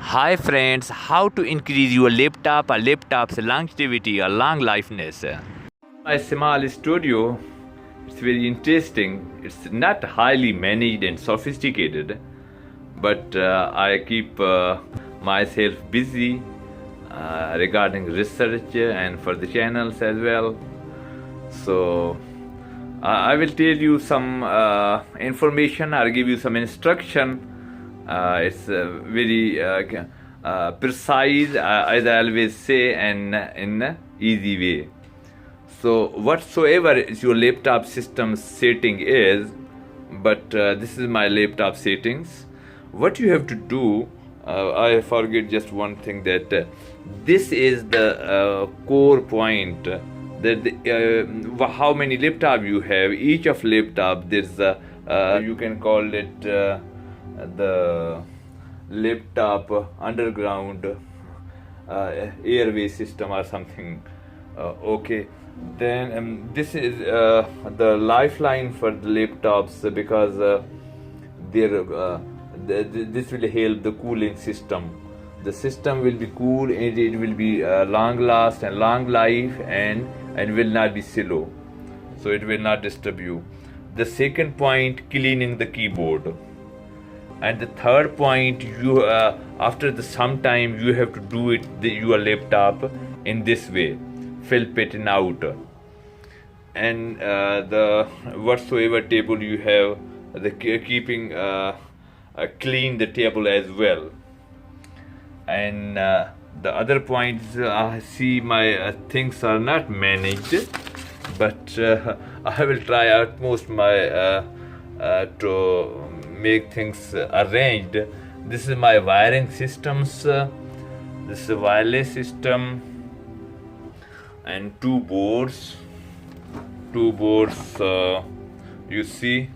Hi friends, how to increase your laptop or laptop's longevity or long lifeness. My small studio, it's very interesting. It's not highly managed and sophisticated, but I keep myself busy regarding research and for the channels as well. So I will tell you some information or give you some instruction. It's very precise, as I always say, and in an easy way. So whatsoever is your laptop system setting is, but this is my laptop settings. What you have to do, I forget just one thing, that this is the core point. That how many laptop you have. Each of laptop, there's you can call it the laptop underground airway system or something. Okay, then this is the lifeline for the laptops, because this will help the cooling system. The system will be cool and it will be long last and long life and will not be slow, so it will not disturb you. The second point, cleaning the keyboard. And the third point, you after some time you have to do it your laptop in this way, filtering out, and the whatsoever table you have, the keeping clean the table as well. And the other points, I see my things are not managed, but I will try utmost my to make things arranged. This is my wiring systems. This is a wireless system and two boards. You see.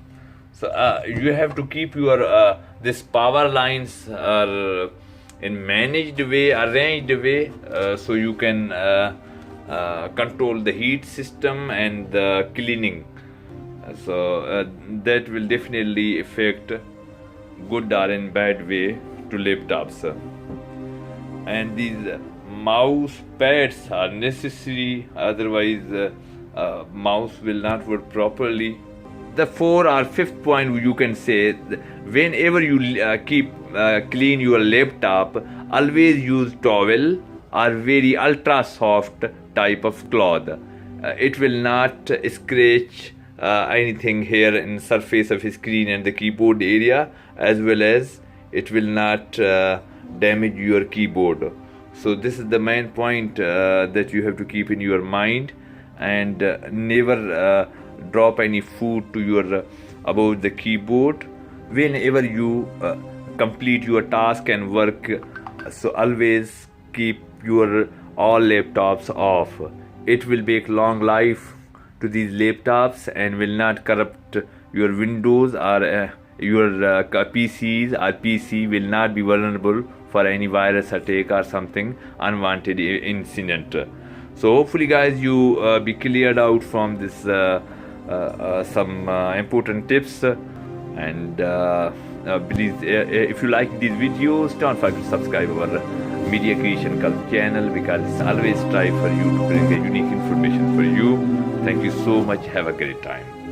So you have to keep your this power lines are in managed way, arranged way, so you can control the heat system and the cleaning. So that will definitely affect good or in bad way to laptops. And these mouse pads are necessary, otherwise mouse will not work properly. The fourth or fifth point, you can say, whenever you keep clean your laptop, always use towel or very ultra soft type of cloth. It will not scratch anything here in surface of his screen and the keyboard area, as well as it will not damage your keyboard. So this is the main point that you have to keep in your mind, and never drop any food to your above the keyboard whenever you complete your task and work. So always keep your all laptops off. It will make long life to these laptops and will not corrupt your Windows or your PCs, or PC will not be vulnerable for any virus attack or something unwanted incident. So hopefully guys, you be cleared out from this some important tips, and please if you like these videos, don't forget to subscribe our media creation channel, because it's always try for you to bring a unique information for you. Thank you so much. Have a great time.